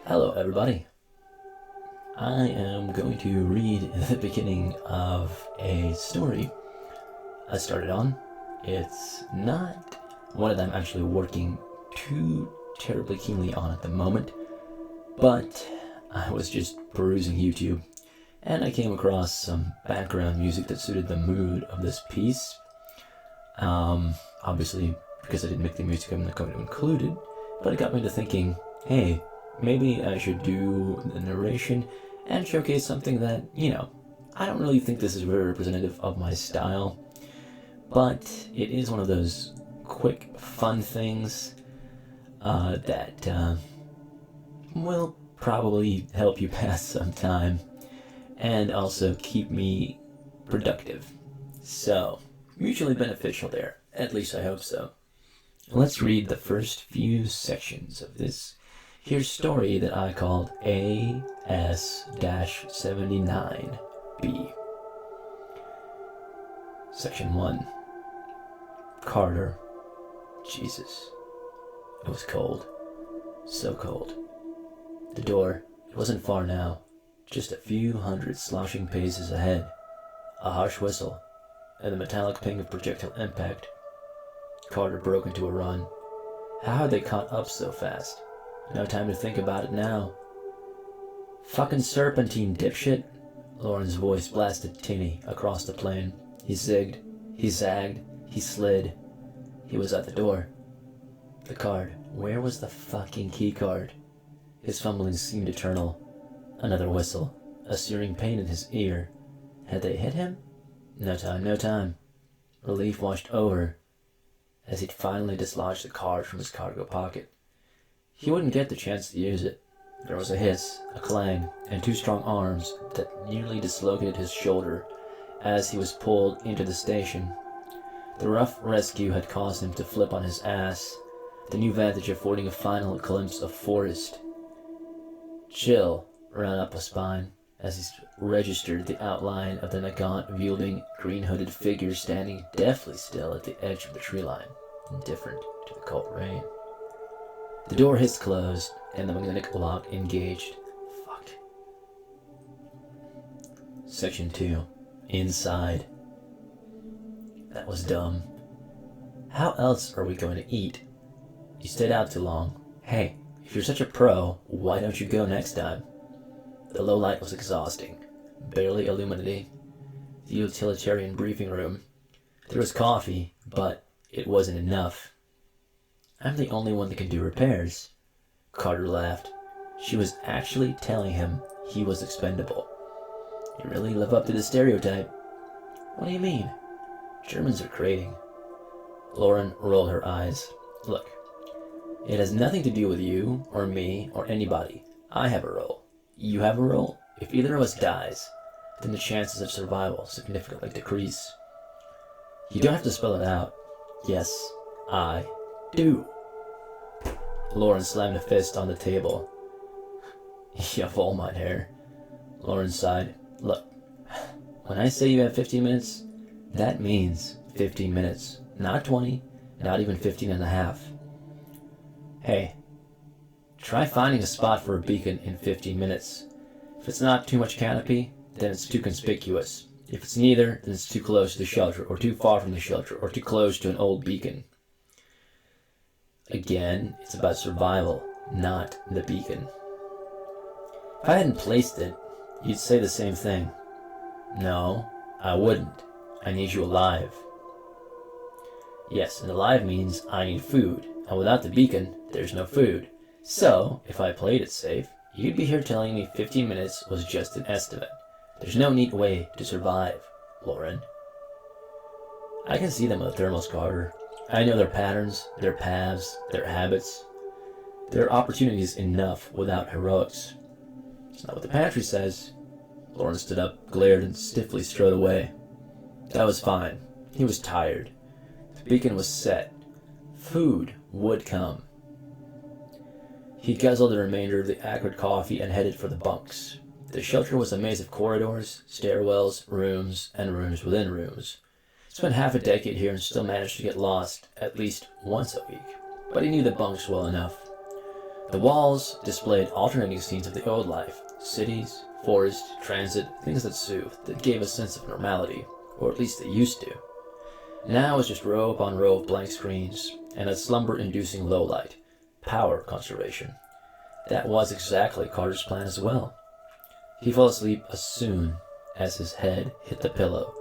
Hello everybody. I am going to read the beginning of a story I started on. It's not one that I'm actually working too terribly keenly on at the moment, but I was just perusing YouTube and I came across some background music that suited the mood of this piece. Obviously, because I didn't make the music, I'm not going to include it, but it got me to thinking, hey, maybe I should do the narration and showcase something that, I don't really think this is very representative of my style, but it is one of those quick, fun things that will probably help you pass some time and also keep me productive. So, mutually beneficial there. At least I hope so. Let's read the first few sections of this here story that I called AS-79B. Section 1. Carter. Jesus. It was cold. So cold. The door, it wasn't far now. Just a few hundred sloshing paces ahead. A harsh whistle, and the metallic ping of projectile impact. Carter broke into a run. How had they caught up so fast? No time to think about it now. Fucking serpentine, dipshit. Lauren's voice blasted tinny across the plain. He zigged, he zagged, he slid. He was at the door. The card. Where was the fucking key card? His fumbling seemed eternal. Another whistle. A searing pain in his ear. Had they hit him? No time, no time. Relief washed over as he'd finally dislodged the card from his cargo pocket. He wouldn't get the chance to use it. There was a hiss, a clang, and two strong arms that nearly dislocated his shoulder as he was pulled into the station. The rough rescue had caused him to flip on his ass, the new vantage affording a final glimpse of forest. Chill ran up his spine as he registered the outline of the Nagant-wielding, green-hooded figure standing deathly still at the edge of the tree line, indifferent to the cold rain. The door hissed closed, and the magnetic lock engaged. Fuck. Section 2. Inside. That was dumb. How else are we going to eat? You stayed out too long. Hey, if you're such a pro, why don't you go next time? The low light was exhausting, barely illuminating the utilitarian briefing room. There was coffee, but it wasn't enough. I'm the only one that can do repairs. Carter laughed. She was actually telling him he was expendable. You really live up to the stereotype. What do you mean? Germans are crating. Lauren rolled her eyes. Look, it has nothing to do with you, or me, or anybody. I have a role. You have a role. If either of us dies, then the chances of survival significantly decrease. You don't have to spell it out. Yes, I do. Lauren slammed a fist on the table. You have all my hair. Lauren sighed. Look, when I say you have 15 minutes, that means 15 minutes. Not 20, not even 15 and a half. Hey, try finding a spot for a beacon in 15 minutes. If it's not too much canopy, then it's too conspicuous. If it's neither, then it's too close to the shelter, or too far from the shelter, or too close to an old beacon. Again, it's about survival, not the beacon. If I hadn't placed it, you'd say the same thing. No, I wouldn't. I need you alive. Yes, and alive means I need food, and without the beacon, there's no food. So, if I played it safe, you'd be here telling me 15 minutes was just an estimate. There's no neat way to survive, Lauren. I can see them with thermals, Carter. I know their patterns, their paths, their habits. There are opportunities enough without heroics. It's not what the pantry says. Lauren stood up, glared, and stiffly strode away. That was fine. He was tired. The beacon was set. Food would come. He guzzled the remainder of the acrid coffee and headed for the bunks. The shelter was a maze of corridors, stairwells, rooms, and rooms within rooms. Spent half a decade here and still managed to get lost at least once a week, but he knew the bunks well enough. The walls displayed alternating scenes of the old life. Cities, forest, transit, things that soothed, that gave a sense of normality, or at least they used to. Now it was just row upon row of blank screens, and a slumber-inducing low-light. Power conservation. That was exactly Carter's plan as well. He fell asleep as soon as his head hit the pillow,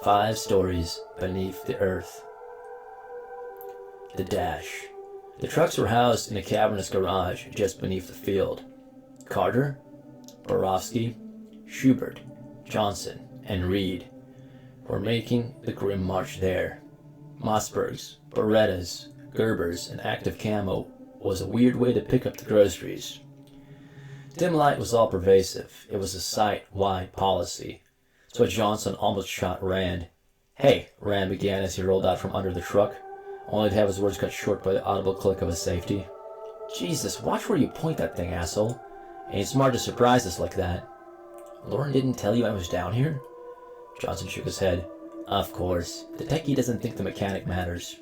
5 stories beneath the earth. The dash. The trucks were housed in a cavernous garage just beneath the field. Carter, Borowski, Schubert, Johnson, and Reed were making the grim march there. Mossbergs, Berettas, Gerbers, and active camo was a weird way to pick up the groceries. Dim light was all pervasive. It was a site-wide policy. So Johnson almost shot Rand. "Hey," Rand began as he rolled out from under the truck, only to have his words cut short by the audible click of his safety. "Jesus, watch where you point that thing, asshole. Ain't smart to surprise us like that." "Lauren didn't tell you I was down here?" Johnson shook his head. "Of course. The techie doesn't think the mechanic matters."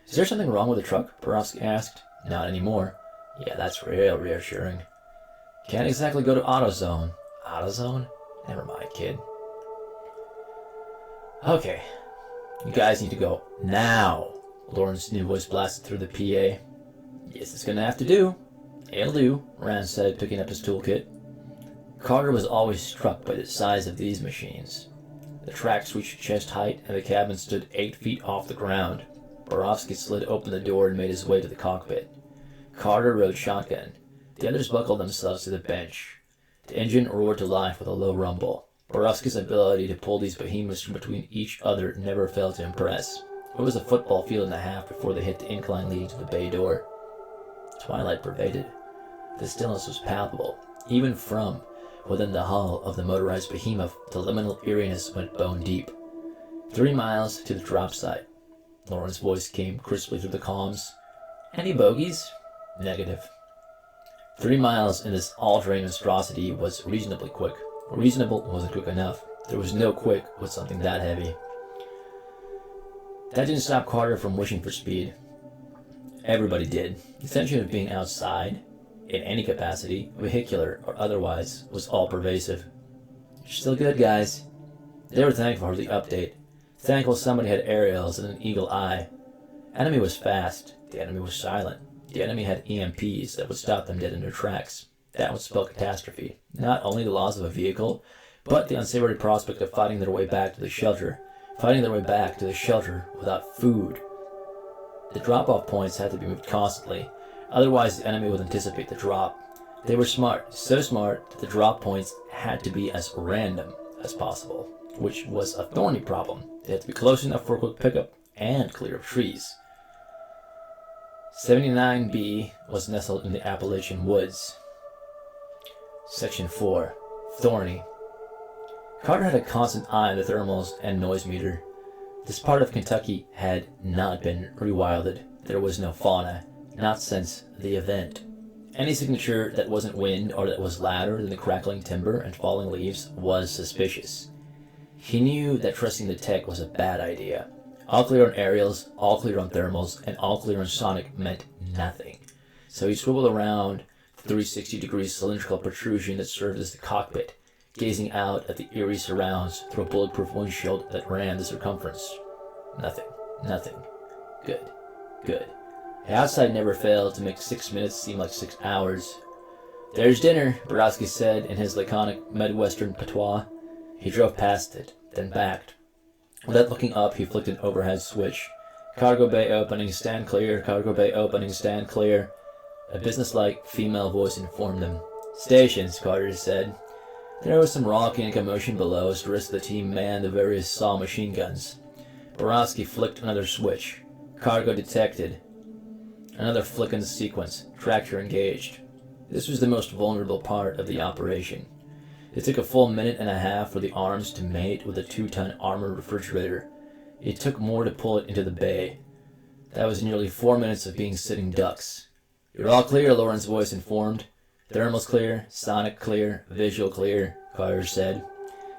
"Is there something wrong with the truck?" Borowski asked. "Not anymore." "Yeah, that's real reassuring." "Can't exactly go to AutoZone." "AutoZone? Never mind, kid." "Okay. You guys need to go now." Lauren's new voice blasted through the PA. "Yes, it's gonna have to do." "It'll do," Rand said, picking up his toolkit. Carter was always struck by the size of these machines. The tracks reached chest height, and the cabin stood 8 feet off the ground. Borowski slid open the door and made his way to the cockpit. Carter rode shotgun. The others buckled themselves to the bench. The engine roared to life with a low rumble. Borowski's ability to pull these behemoths from between each other never failed to impress. It was a football field and a half before they hit the incline leading to the bay door. Twilight pervaded. The stillness was palpable. Even from within the hull of the motorized behemoth, the liminal eeriness went bone deep. 3 miles to the drop site. Lauren's voice came crisply through the comms. "Any bogeys?" "Negative." 3 miles in this all-terrain monstrosity was reasonably quick. Reasonable wasn't quick enough. There was no quick with something that heavy. That didn't stop Carter from wishing for speed. Everybody did. The tension of being outside, in any capacity, vehicular or otherwise, was all-pervasive. "You're still good, guys." They were thankful for the update. Thankful somebody had aerials and an eagle eye. Enemy was fast. The enemy was silent. The enemy had EMPs that would stop them dead in their tracks. That would spell catastrophe. Not only the loss of a vehicle, but the unsavory prospect of fighting their way back to the shelter. Fighting their way back to the shelter without food. The drop-off points had to be moved constantly, otherwise the enemy would anticipate the drop. They were smart, so smart that the drop points had to be as random as possible, which was a thorny problem. They had to be close enough for a quick pickup and clear of trees. 79B was nestled in the Appalachian woods. Section 4. Thorny. Carter had a constant eye on the thermals and noise meter. This part of Kentucky had not been rewilded. There was no fauna, not since the event. Any signature that wasn't wind or that was louder than the crackling timber and falling leaves was suspicious. He knew that trusting the tech was a bad idea. All clear on aerials, all clear on thermals, and all clear on sonic meant nothing. So he swiveled around the 360-degree cylindrical protrusion that served as the cockpit, gazing out at the eerie surrounds through a bulletproof windshield that ran the circumference. Nothing. Nothing. Good. Good. The outside never failed to make 6 minutes seem like 6 hours. "There's dinner," Borowski said in his laconic Midwestern patois. He drove past it, then backed. Without looking up, he flicked an overhead switch. "Cargo bay opening, stand clear. Cargo bay opening, stand clear." A businesslike female voice informed them. "Stations," Carter said. There was some rocking and commotion below as the rest of the team manned the various saw machine guns. Borowski flicked another switch. Cargo detected. Another flick in the sequence. Tractor engaged. This was the most vulnerable part of the operation. It took a full minute and a half for the arms to mate with a 2-ton armored refrigerator. It took more to pull it into the bay. That was nearly 4 minutes of being sitting ducks. "You're all clear," Lauren's voice informed. "Thermals clear, sonic clear, visual clear," Carter said.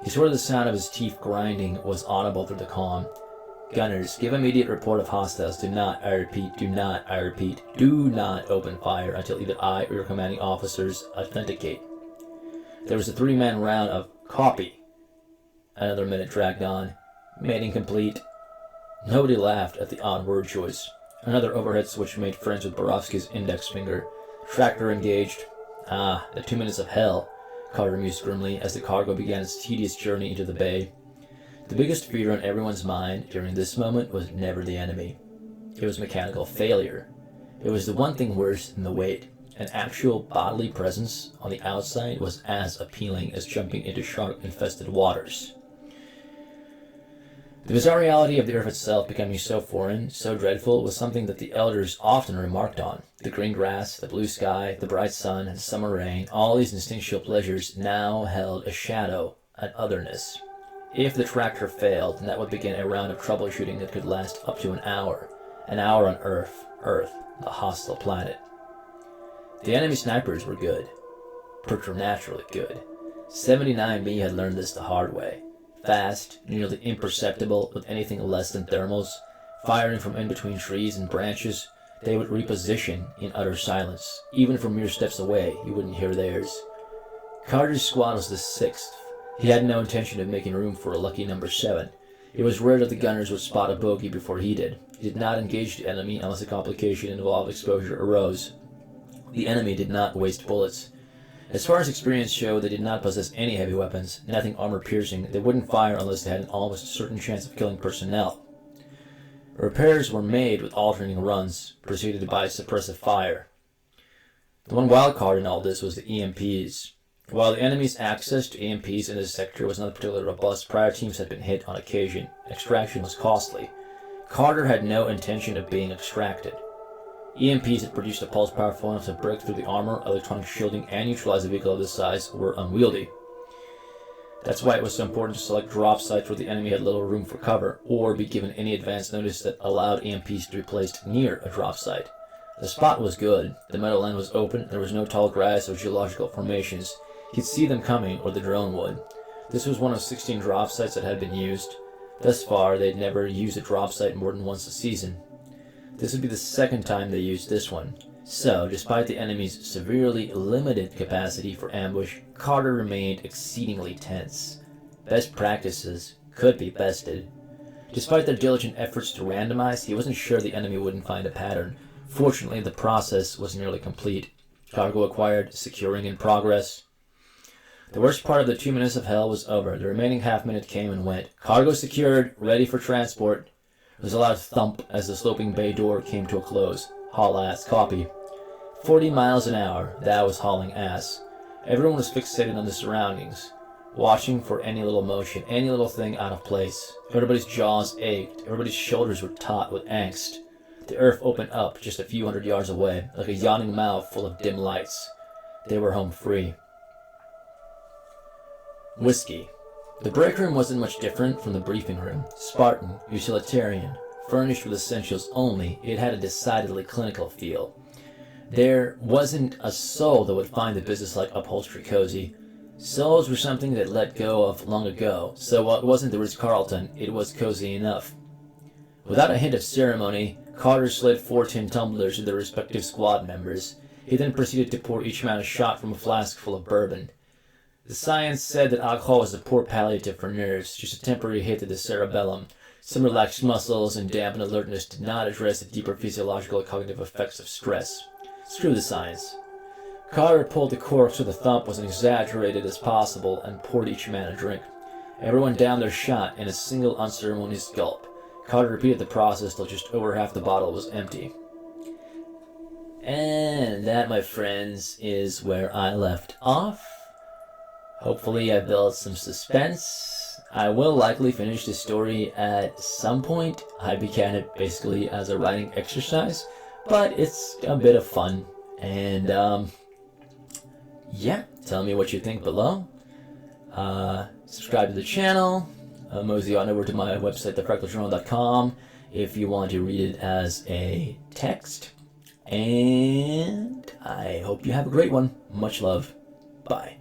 He swore the sound of his teeth grinding was audible through the comm. Gunners, give immediate report of hostiles. Do not, I repeat, do not open fire until either I or your commanding officers authenticate. There was a 3-man round of copy. Another minute dragged on. Mating complete. Nobody laughed at the odd word choice. Another overhead switch made friends with Borowski's index finger. Tractor engaged. Ah, the 2 minutes of hell, Carter mused grimly as the cargo began its tedious journey into the bay. The biggest fear on everyone's mind during this moment was never the enemy. It was mechanical failure. It was the one thing worse than the wait. An actual bodily presence on the outside was as appealing as jumping into shark-infested waters. The bizarre reality of the earth itself becoming so foreign, so dreadful, was something that the elders often remarked on. The green grass, the blue sky, the bright sun, and summer rain, all these instinctual pleasures now held a shadow, an otherness. If the tractor failed, then that would begin a round of troubleshooting that could last up to an hour. An hour on Earth, the hostile planet. The enemy snipers were good. Preternaturally good. 79B had learned this the hard way. Fast, nearly imperceptible with anything less than thermals, firing from in between trees and branches, they would reposition in utter silence. Even from mere steps away, you wouldn't hear theirs. Carter's squad was the 6th. He had no intention of making room for a lucky number 7. It was rare that the gunners would spot a bogey before he did. He did not engage the enemy unless a complication involved exposure arose. The enemy did not waste bullets. As far as experience showed, they did not possess any heavy weapons, nothing armor-piercing. They wouldn't fire unless they had an almost certain chance of killing personnel. Repairs were made with alternating runs, preceded by suppressive fire. The one wild card in all this was the EMPs. While the enemy's access to EMPs in this sector was not particularly robust, prior teams had been hit on occasion. Extraction was costly. Carter had no intention of being extracted. EMPs that produced a pulse powerful enough to break through the armor, electronic shielding, and neutralize a vehicle of this size were unwieldy. That's why it was so important to select drop sites where the enemy had little room for cover, or be given any advance notice that allowed EMPs to be placed near a drop site. The spot was good. The meadowland was open, there was no tall grass or geological formations. He'd see them coming, or the drone would. This was one of 16 drop sites that had been used. Thus far, they'd never used a drop site more than once a season. This would be the second time they used this one. So, despite the enemy's severely limited capacity for ambush, Carter remained exceedingly tense. Best practices could be bested. Despite their diligent efforts to randomize, he wasn't sure the enemy wouldn't find a pattern. Fortunately, the process was nearly complete. Cargo acquired, securing in progress. The worst part of the 2 minutes of hell was over. The remaining half-minute came and went. Cargo secured, ready for transport. There was a loud thump as the sloping bay door came to a close. Haul ass, copy. 40 miles an hour, that was hauling ass. Everyone was fixated on the surroundings, watching for any little motion, any little thing out of place. Everybody's jaws ached. Everybody's shoulders were taut with angst. The earth opened up just a few hundred yards away, like a yawning mouth full of dim lights. They were home free. Whiskey. The break room wasn't much different from the briefing room. Spartan, utilitarian, furnished with essentials only, it had a decidedly clinical feel. There wasn't a soul that would find the business-like upholstery cozy. Souls were something that let go of long ago, so while it wasn't the Ritz-Carlton, it was cozy enough. Without a hint of ceremony, Carter slid 4 tin tumblers to their respective squad members. He then proceeded to pour each man a shot from a flask full of bourbon. The science said that alcohol was a poor palliative for nerves, just a temporary hit to the cerebellum. Some relaxed muscles and dampened alertness did not address the deeper physiological and cognitive effects of stress. Screw the science. Carter pulled the cork so the thump was as exaggerated as possible and poured each man a drink. Everyone downed their shot in a single unceremonious gulp. Carter repeated the process till just over half the bottle was empty. And that, my friends, is where I left off. Hopefully I built some suspense. I will likely finish the story at some point. I began it basically as a writing exercise, but it's a bit of fun. And yeah, tell me what you think below. Subscribe to the channel. Mosey on over to my website, thefractaljournal.com, if you want to read it as a text. And I hope you have a great one. Much love. Bye.